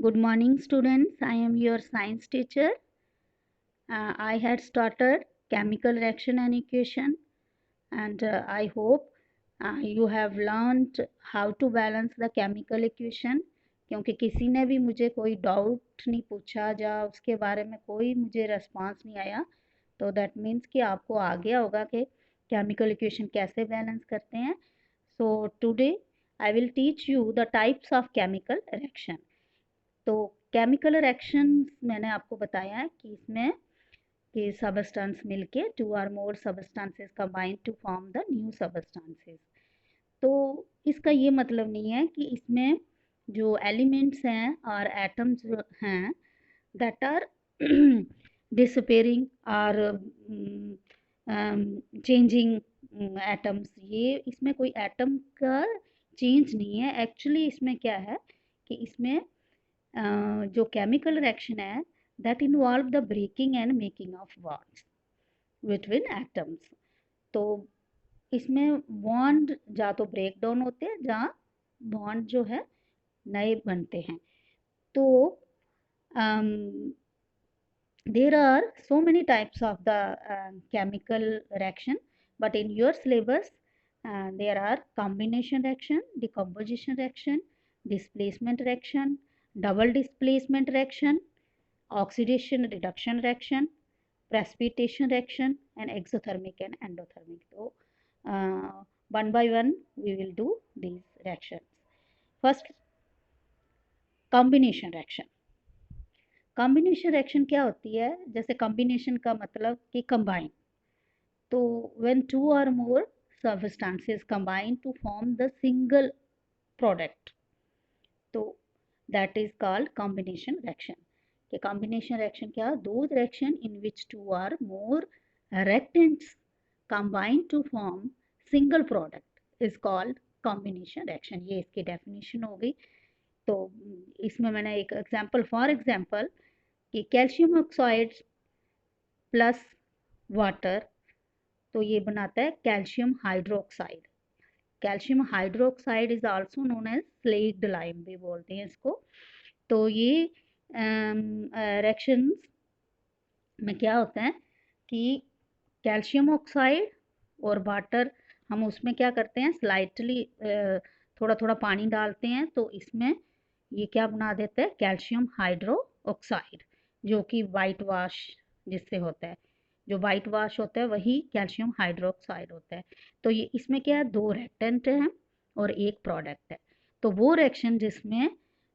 Good morning, students. I am your science teacher. I had started chemical reaction and equation, and I hope you have learned how to balance the chemical equation. क्योंकि किसी ने भी मुझे कोई doubt नहीं पूछा या उसके बारे में कोई मुझे रिस्पांस नहीं आया, तो दैट मीन्स कि आपको आ गया होगा कि केमिकल इक्वेशन कैसे बैलेंस करते हैं. So today I will teach you the types of chemical reaction. तो केमिकल रिएक्शंस मैंने आपको बताया है कि इसमें कि सबस्टेंस मिलके टू और more substances combine to form the new substances. तो इसका ये मतलब नहीं है कि इसमें जो एलिमेंट्स हैं और एटम्स हैं दैट आर डिसअपेयरिंग और चेंजिंग एटम्स. ये इसमें कोई एटम का चेंज नहीं है. एक्चुअली इसमें क्या है कि इसमें जो केमिकल रिएक्शन है that involve the breaking and making of bonds between atoms. तो इसमें बॉन्ड या तो ब्रेक डाउन होते हैं या बॉन्ड जो है नए बनते हैं. तो there are so many types of the chemical reaction, but in your syllabus there are combination reaction, decomposition reaction, displacement reaction, double displacement reaction, oxidation reduction reaction, precipitation reaction, and exothermic and endothermic. So one by one we will do these reactions. First, combination reaction. Combination reaction क्या होती है? जैसे combination का मतलब कि combine. तो when two और more substances combine to form the single product, तो that is called combination reaction. कि कॉम्बिनेशन रिएक्शन क्या? Those reaction in which two और more reactants combine to form single product is called combination reaction. ये इसकी definition हो गई. तो इसमें मैंने एक एग्जांपल, फॉर एग्जांपल कि कैल्शियम ऑक्साइड प्लस वाटर, तो ये बनाता है calcium hydroxide. Calcium hydroxide is also known as slaked lime भी बोलते हैं इसको. तो ये रिएक्शंस में क्या होता है कि कैल्शियम ऑक्साइड और वाटर, हम उसमें क्या करते हैं, स्लाइटली थोड़ा थोड़ा पानी डालते हैं, तो इसमें ये क्या बना देता है, कैल्शियम हाइड्रो ऑक्साइड, जो कि वाइट वाश जिससे होता है. जो वाइट वाश होता है वही कैल्शियम हाइड्रोक्साइड होता है. तो ये इसमें क्या है, दो रिएक्टेंट हैं और एक प्रोडक्ट है. तो वो रिएक्शन जिसमें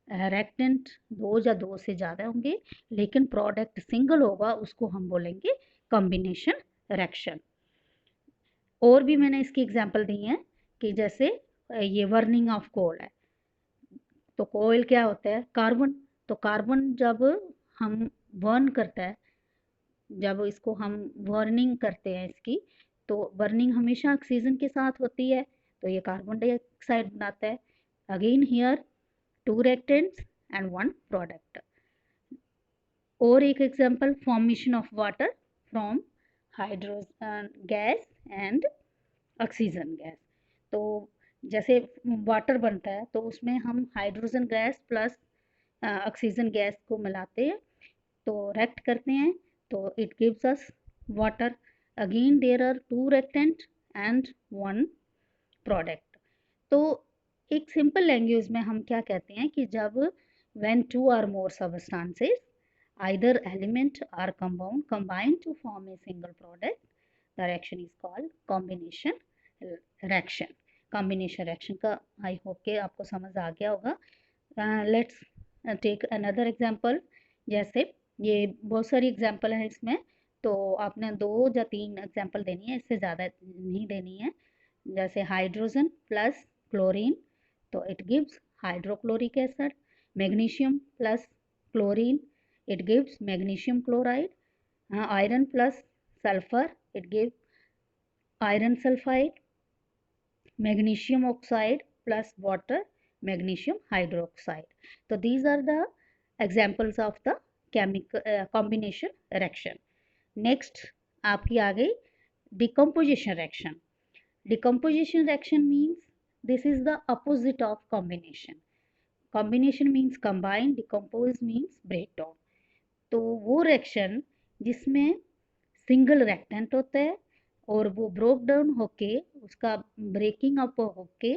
रिएक्टेंट दो या दो से ज़्यादा होंगे लेकिन प्रोडक्ट सिंगल होगा, उसको हम बोलेंगे कॉम्बिनेशन रिएक्शन. और भी मैंने इसकी एग्जांपल दी हैं कि जैसे ये बर्निंग ऑफ कोल है. तो कोयल क्या होता है, कार्बन. तो कार्बन जब हम बर्न करता है, जब इसको हम बर्निंग करते हैं इसकी, तो बर्निंग हमेशा ऑक्सीजन के साथ होती है, तो ये कार्बन डाइऑक्साइड बनाता है. Again here two reactants and one product. और एक example, formation of water from hydrogen gas and oxygen gas. तो जैसे वाटर बनता है तो उसमें हम hydrogen gas plus oxygen gas को मिलाते हैं, तो रिएक्ट करते हैं, तो it gives us water. Again there are two reactant and one product. तो एक सिंपल लैंग्वेज में हम क्या कहते हैं कि जब व्हेन टू और more substances either element or compound combine to form a single product, the reaction is called combination reaction. combination reaction का आई होप के आपको समझ आ गया होगा. Let's take another example. जैसे ये बहुत सारी एग्जांपल है इसमें, तो आपने दो या तीन एग्जांपल देनी है, इससे ज़्यादा नहीं देनी है. जैसे हाइड्रोजन प्लस क्लोरीन, तो it gives hydrochloric acid. Magnesium plus chlorine, it gives magnesium chloride. Iron plus sulfur, it gives iron sulfide. Magnesium oxide plus water, magnesium hydroxide. So these are the examples of the chemical combination reaction. Next आपकी आ गई decomposition reaction. Decomposition reaction means this is the opposite of combination. Combination means combine, decompose means break down. तो वो reaction जिसमें single reactant होता है और वो broke down होके उसका ब्रेकिंग अप होके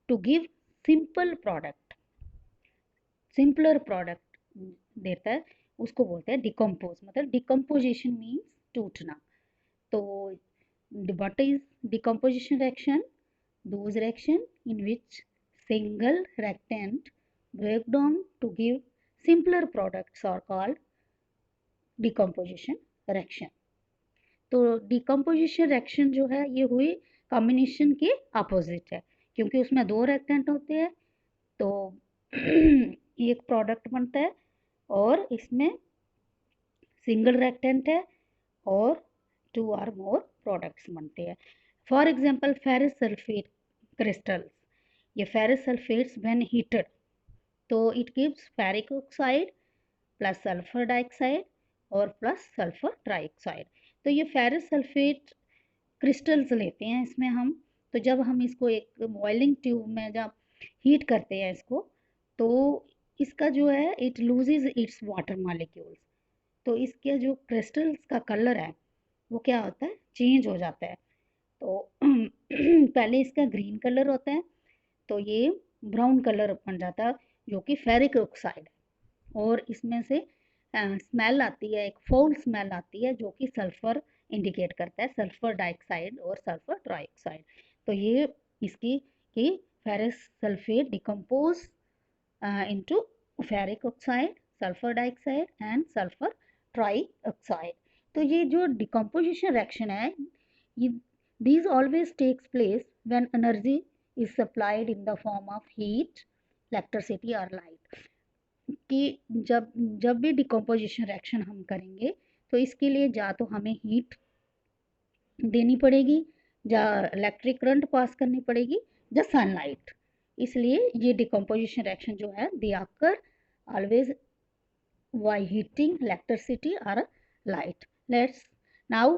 to give simple product, simpler product देता है, उसको बोलते हैं डिकम्पोज। मतलब डिकम्पोजिशन मीन्स टूटना। तो what is decomposition reaction? Those reaction in which single reactant break down to give simpler products are called decomposition reaction। तो डिकम्पोजिशन रिएक्शन जो है ये हुई कॉम्बिनेशन के अपोजिट है, क्योंकि उसमें दो रिएक्टेंट होते हैं तो एक प्रोडक्ट बनता है, और इसमें सिंगल रिएक्टेंट है और 2 और मोर प्रोडक्ट्स बनते हैं। For example ferrous sulphate crystals, ये फेरस सल्फेट्स व्हेन हीटेड तो it gives ferric oxide plus sulphur dioxide और प्लस सल्फर ट्राइऑक्साइड। तो ये फेरस सल्फेट क्रिस्टल्स लेते हैं इसमें हम, तो जब हम इसको एक बॉइलिंग ट्यूब में जब हीट करते हैं इसको, तो इसका जो है it loses it's water molecules, तो इसके जो क्रिस्टल्स का कलर है वो क्या होता है, चेंज हो जाता है। तो पहले इसका ग्रीन कलर होता है तो ये ब्राउन कलर बन जाता है जो कि फेरिक ऑक्साइड है, और इसमें से स्मेल आती है, एक फाउल स्मेल आती है जो कि सल्फर इंडिकेट करता है, सल्फर डाइऑक्साइड और सल्फर ट्राइऑक्साइड। तो ये इसकी कि ferrous sulphate decompose into ferric oxide, sulfur dioxide and sulfur trioxide। तो ये जो decomposition reaction है, ये these always takes place when energy is supplied in the form of heat, electricity or light। कि जब भी decomposition reaction हम करेंगे तो इसके लिए जा तो हमें heat देनी पड़ेगी, या इलेक्ट्रिक करंट पास करनी पड़ेगी, या सनलाइट। इसलिए ये डिकम्पोजिशन रिएक्शन जो है they occur always by heating electricity और light. Let's now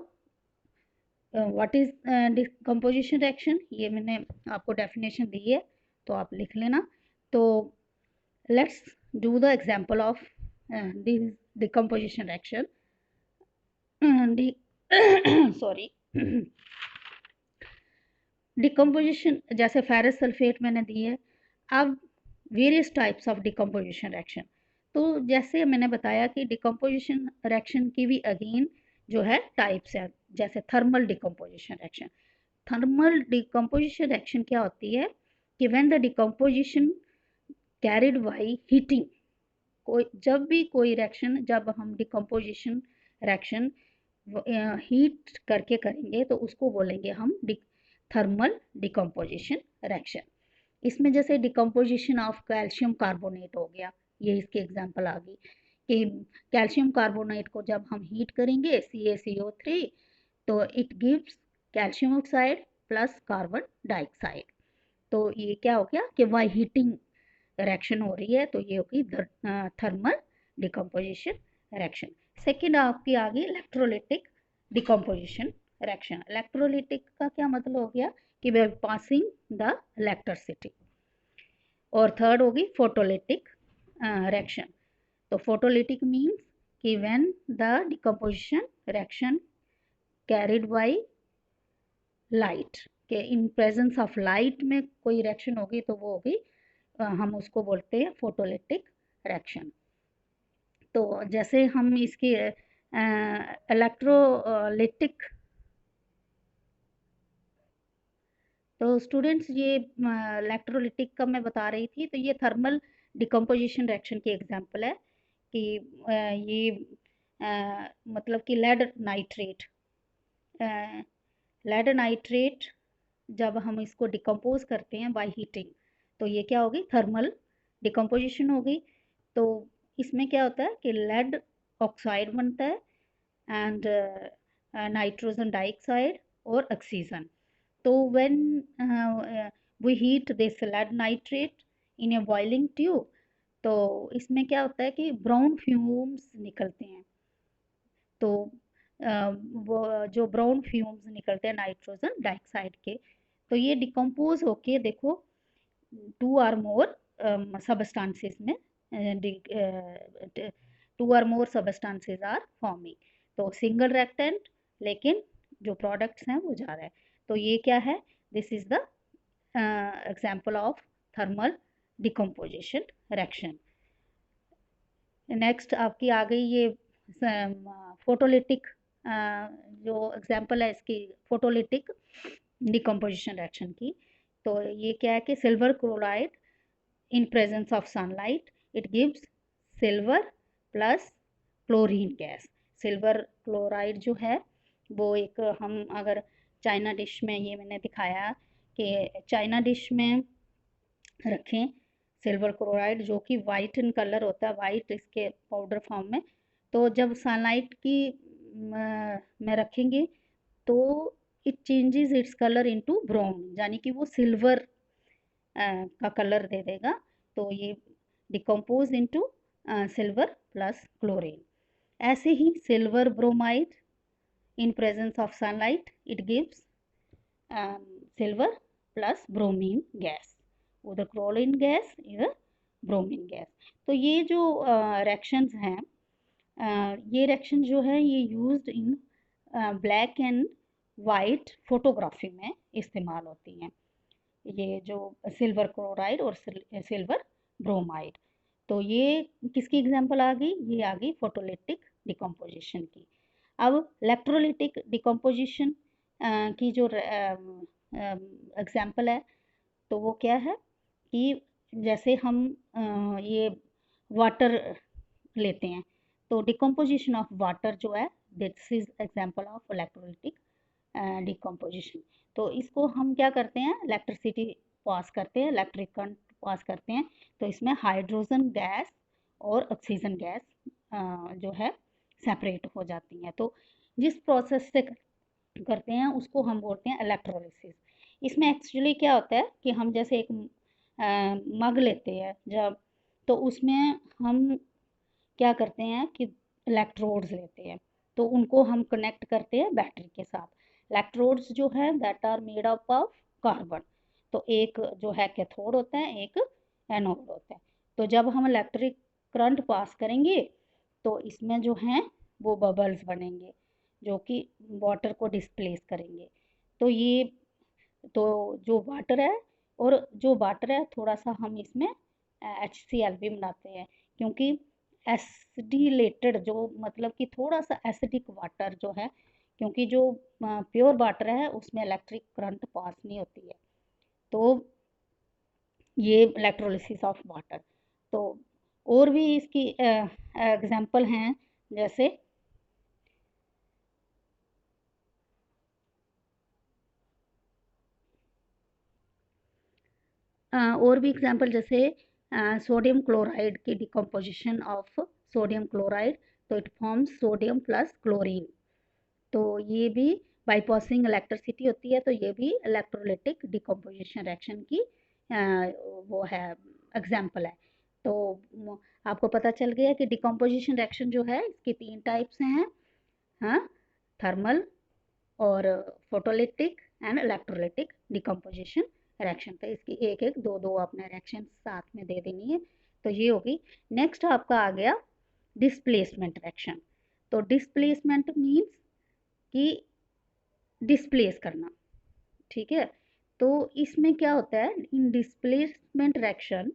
what is decomposition reaction, ये मैंने आपको डेफिनेशन दी है तो आप लिख लेना। तो let's do the example of this decomposition reaction. Sorry decomposition जैसे फेरस सल्फेट मैंने दी है। अब various types of decomposition reaction, तो जैसे मैंने बताया कि डिकम्पोजिशन रिएक्शन की भी अगेन जो है टाइप्स है, जैसे thermal decomposition reaction. Thermal decomposition reaction क्या होती है कि when the decomposition carried by heating, कोई जब भी कोई रिएक्शन, जब हम डिकम्पोजिशन रिएक्शन हीट करके करेंगे तो उसको बोलेंगे हम थर्मल डिकम्पोजिशन रिएक्शन। इसमें जैसे डिकम्पोजिशन ऑफ कैल्शियम कार्बोनेट हो गया, ये इसकी एग्जांपल आ गई कि कैल्शियम कार्बोनेट को जब हम हीट करेंगे CaCO3 तो it gives calcium oxide plus carbon dioxide. तो ये क्या हो गया कि वाई हीटिंग रिएक्शन हो रही है, तो ये होगी थर्मल डिकम्पोजिशन रिएक्शन। सेकेंड आपकी आ गई इलेक्ट्रोलिटिक डिकम्पोजिशन रिएक्शन। इलेक्ट्रोलिटिक का क्या मतलब हो गया कि वे पासिंग द इलेक्ट्रिसिटी। और थर्ड होगी फोटोलिटिक रिएक्शन। तो फोटोलिटिक मीन्स कि when the decomposition reaction carried by light, के इन प्रेजेंस ऑफ लाइट में कोई रिएक्शन होगी तो वो होगी हम उसको बोलते हैं फोटोलिटिक रिएक्शन। तो जैसे हम इसकी इलेक्ट्रोलिटिक, तो स्टूडेंट्स ये इलेक्ट्रोलिटिक का मैं बता रही थी, तो ये थर्मल डिकम्पोजिशन रिएक्शन की एग्जांपल है कि ये मतलब कि लेड नाइट्रेट जब हम इसको डिकम्पोज करते हैं बाय हीटिंग तो ये क्या होगी, थर्मल डिकम्पोजिशन होगी। तो इसमें क्या होता है कि लेड ऑक्साइड बनता है एंड नाइट्रोजन डाइऑक्साइड और ऑक्सीजन। तो when we heat this lead nitrate in a boiling tube, तो इसमें क्या होता है कि ब्राउन फ्यूम्स निकलते हैं। तो वो जो ब्राउन फ्यूम्स निकलते हैं नाइट्रोजन डाइऑक्साइड के, तो ये डिकम्पोज होके देखो 2 और मोर सबस्टांसेस में 2 or more substances are forming. तो सिंगल रिएक्टेंट, लेकिन जो प्रोडक्ट्स हैं वो जा रहा है। तो ये क्या है, this is the example of thermal decomposition reaction. Next आपकी आ गई ये फोटोलिटिक, जो एग्जाम्पल है इसकी फोटोलिटिक डिकम्पोजिशन रिएक्शन की। तो ये क्या है कि silver chloride in presence of sunlight it gives silver plus chlorine gas. Silver chloride जो है वो एक, हम अगर चाइना डिश में, ये मैंने दिखाया कि चाइना डिश में रखें सिल्वर क्लोराइड जो कि वाइट इन कलर होता है, वाइट इसके पाउडर फॉर्म में, तो जब सनलाइट की में रखेंगे तो it changes its colour into brown, यानी कि वो सिल्वर का कलर दे देगा। तो ये decompose into silver plus chlorine. ऐसे ही silver bromide in presence of sunlight it gives silver plus bromine gas, उधर क्लोरीन गैस इधर ब्रोमीन गैस। तो ये जो रिएक्शंस हैं, ये रिएक्शन जो है ये used in black and white photography में इस्तेमाल होती हैं, ये जो सिल्वर क्लोराइड और सिल्वर ब्रोमाइड। तो ये किसकी एग्जांपल आ गई, ये आ गई फोटोलिटिक डिकम्पोजिशन की। अब इलेक्ट्रोलिटिक डिकम्पोजिशन की जो एग्जांपल है तो वो क्या है कि जैसे हम ये वाटर लेते हैं, तो डिकम्पोजिशन ऑफ वाटर जो है this is example of electrolytic decomposition. तो इसको हम क्या करते हैं, इलेक्ट्रिसिटी पास करते हैं, इलेक्ट्रिक करंट पास करते हैं, तो इसमें हाइड्रोजन गैस और ऑक्सीजन गैस जो है सेपरेट हो जाती हैं। तो जिस प्रोसेस से करते हैं उसको हम बोलते हैं इलेक्ट्रोलिसिस। इसमें एक्चुअली क्या होता है कि हम जैसे एक मग लेते हैं जब, तो उसमें हम क्या करते हैं कि इलेक्ट्रोड्स लेते हैं, तो उनको हम कनेक्ट करते हैं बैटरी के साथ। इलेक्ट्रोड्स जो है that are made up of carbon. तो एक जो है कैथोड होता है, एक एनोड होता है। तो जब हम इलेक्ट्रिक करंट पास करेंगे तो इसमें जो है वो बबल्स बनेंगे जो कि वाटर को डिस्प्लेस करेंगे। तो ये तो जो वाटर है, और जो वाटर है थोड़ा सा हम इसमें HCl भी बनाते हैं, क्योंकि एसिडिलेटेड जो मतलब कि थोड़ा सा एसिडिक वाटर जो है, क्योंकि जो प्योर वाटर है उसमें इलेक्ट्रिक करंट पास नहीं होती है। तो ये इलेक्ट्रोलिसिस ऑफ वाटर। तो और भी इसकी एग्जांपल हैं, जैसे और भी एग्जांपल जैसे सोडियम क्लोराइड की डिकम्पोजिशन ऑफ सोडियम क्लोराइड, तो it forms sodium plus chlorine. तो ये भी बाईपासिंग इलेक्ट्रिसिटी होती है, तो ये भी इलेक्ट्रोलिटिक डिकम्पोजिशन रिएक्शन की वो है एग्जांपल है। तो आपको पता चल गया कि डिकम्पोजिशन रिएक्शन जो है इसकी 3 टाइप्स हैं, हाँ, थर्मल और photolytic and electrolytic decomposition reaction. तो इसकी एक एक दो दो आपने रिएक्शन साथ में दे देनी है। तो ये होगी। नेक्स्ट आपका आ गया डिस्प्लेसमेंट रिएक्शन। तो डिस्प्लेसमेंट मीन्स कि डिस्प्लेस करना, ठीक है। तो इसमें क्या होता है, इन displacement reaction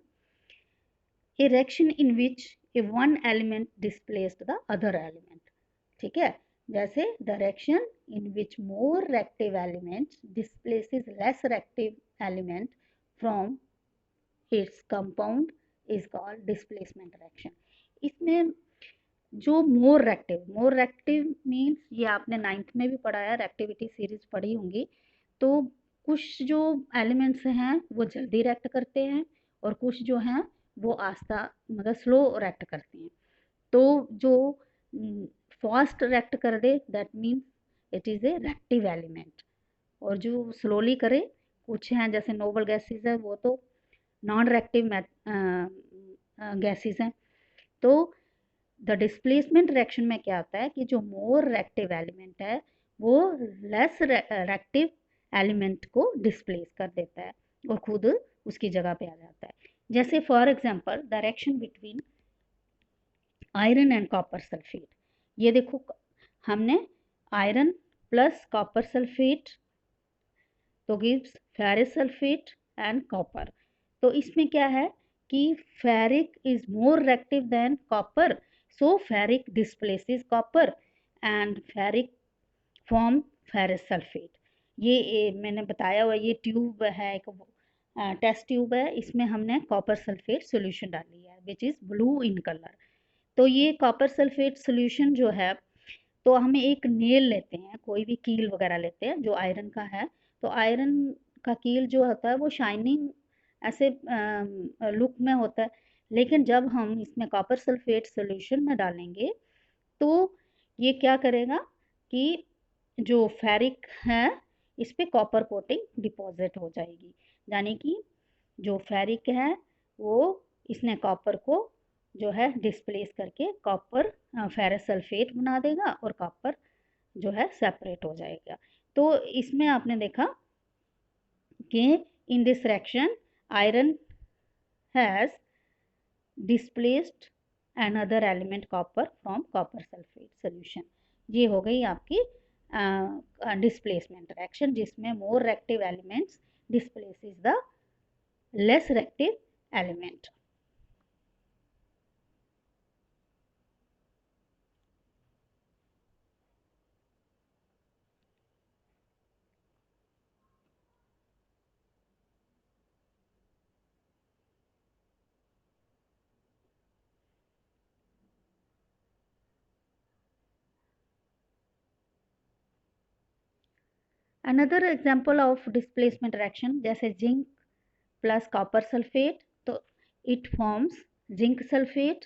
A reaction in which A one element displaced the other element, ठीक है। जैसे the reaction in which more reactive element displaces less reactive element from its compound is called displacement reaction। इसमें जो मोर reactive means, ये आपने 9th में भी पढ़ा है, रेक्टिविटी सीरीज पढ़ी होंगी। तो कुछ जो एलिमेंट्स हैं वो जल्दी रिएक्ट करते हैं और कुछ जो हैं वो आस्ता मतलब स्लो रिएक्ट करते हैं। तो जो फास्ट रिएक्ट कर दे that means it is a reactive element, और जो स्लोली करे, कुछ हैं जैसे नोबल गैसेस है वो तो नॉन रेक्टिव गैसेस हैं। तो द डिस्प्लेसमेंट रिएक्शन में क्या होता है कि जो मोर रेक्टिव एलिमेंट है वो लेस रेक्टिव एलिमेंट को डिस्प्लेस कर देता है और खुद उसकी जगह पे आ जाता है। जैसे for example the reaction between iron and copper sulphate. ये देखो, हमने आयरन प्लस कॉपर सल्फेट तो gives ferrous sulphate and copper. तो इसमें क्या है कि ferric is more reactive than copper, so ferric displaces copper and ferric form ferrous sulphate. ये मैंने बताया हुआ, ये ट्यूब है, एक टेस्ट ट्यूब है, इसमें हमने कॉपर सल्फेट सॉल्यूशन डाली है which is blue in colour. तो ये कॉपर सल्फेट सॉल्यूशन जो है, तो हमें एक नेल लेते हैं, कोई भी कील वगैरह लेते हैं जो आयरन का है। तो आयरन का कील जो होता है वो शाइनिंग ऐसे लुक में होता है, लेकिन जब हम इसमें कॉपर सल्फेट सॉल्यूशन में डालेंगे तो ये क्या करेगा कि जो फेरिक है इस पे कॉपर कोटिंग डिपॉजिट हो जाएगी, यानी कि जो फेरिक है वो इसने कॉपर को जो है डिस्प्लेस करके कॉपर फेरस सल्फेट बना देगा और कॉपर जो है सेपरेट हो जाएगा। तो इसमें आपने देखा कि in this reaction iron has displaced another element copper from copper sulphate solution. ये हो गई आपकी डिस्प्लेसमेंट रिएक्शन, जिसमें more reactive elements displaces the less reactive element. Another example of displacement reaction, जैसे जिंक प्लस कॉपर सल्फेट, तो it forms zinc sulphate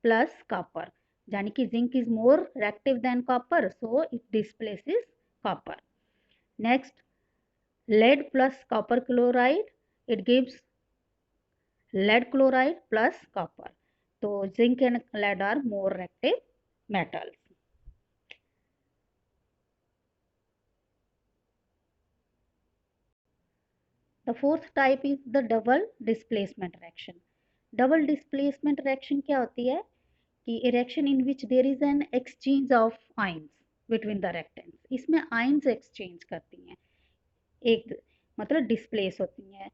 plus copper, यानी कि zinc is more reactive than copper, so it displaces copper. Next, lead plus copper chloride, it gives lead chloride plus copper. So zinc and lead are more reactive metals. The fourth type is the double displacement reaction. Double displacement reaction क्या होती है कि reaction in which there is an exchange of ions between the reactants. इसमें ions exchange करती हैं, एक मतलब displace होती हैं,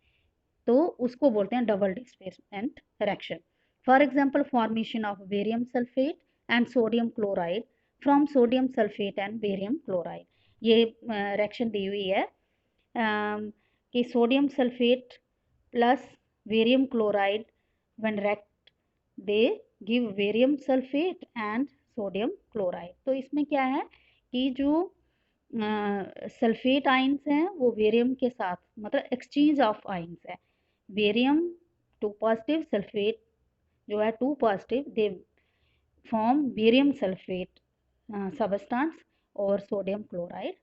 तो उसको बोलते हैं double displacement reaction. For example formation of barium sulphate and sodium chloride from sodium sulphate and barium chloride. ये रिएक्शन दी हुई है कि sodium sulphate plus barium chloride when react they give barium sulphate and sodium chloride. तो इसमें क्या है कि जो सल्फेट आइंस हैं वो बेरियम के साथ, मतलब एक्सचेंज ऑफ आइंस है, बेरियम 2 पॉजिटिव, सल्फेट जो है 2 positive, they form barium sulphate substance और सोडियम क्लोराइड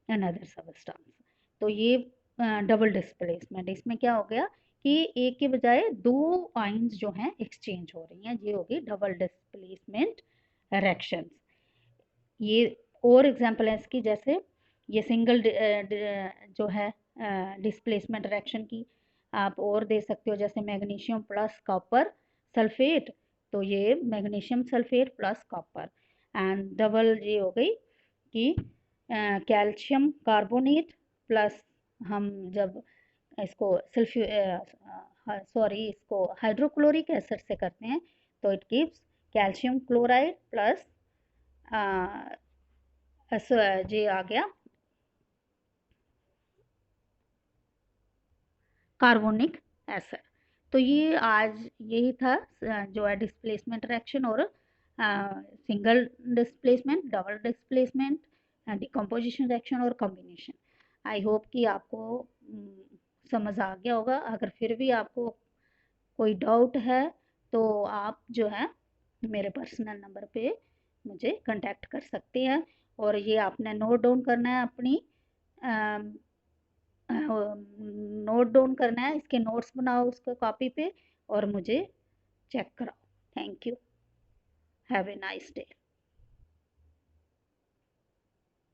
अनदर सबस्टांस। तो ये डबल डिस्प्लेसमेंट, इसमें क्या हो गया कि एक के बजाय दो आइंस जो हैं एक्सचेंज हो रही हैं, ये होगी डबल डिस्प्लेसमेंट रिएक्शंस। ये और एग्जांपल है इसकी, जैसे ये सिंगल जो है डिस्प्लेसमेंट रिएक्शन की आप और दे सकते हो, जैसे मैग्नीशियम प्लस कॉपर सल्फेट, तो ये magnesium sulphate plus copper. And double ये हो गई कि कैल्शियम कार्बोनेट प्लस, हम जब इसको इसको हाइड्रोक्लोरिक एसिड से करते हैं तो it gives calcium chloride plus ये आ गया कार्बोनिक एसिड। तो ये आज यही था जो है डिस्प्लेसमेंट रिएक्शन और single displacement, double displacement, decomposition reaction और कॉम्बिनेशन। आई होप कि आपको समझ आ गया होगा। अगर फिर भी आपको कोई डाउट है तो आप जो है मेरे पर्सनल नंबर पे मुझे कांटेक्ट कर सकते हैं, और ये आपने नोट डाउन करना है, अपनी नोट डाउन करना है, इसके नोट्स बनाओ उसको कॉपी पे और मुझे चेक कराओ। Thank you, have a nice day.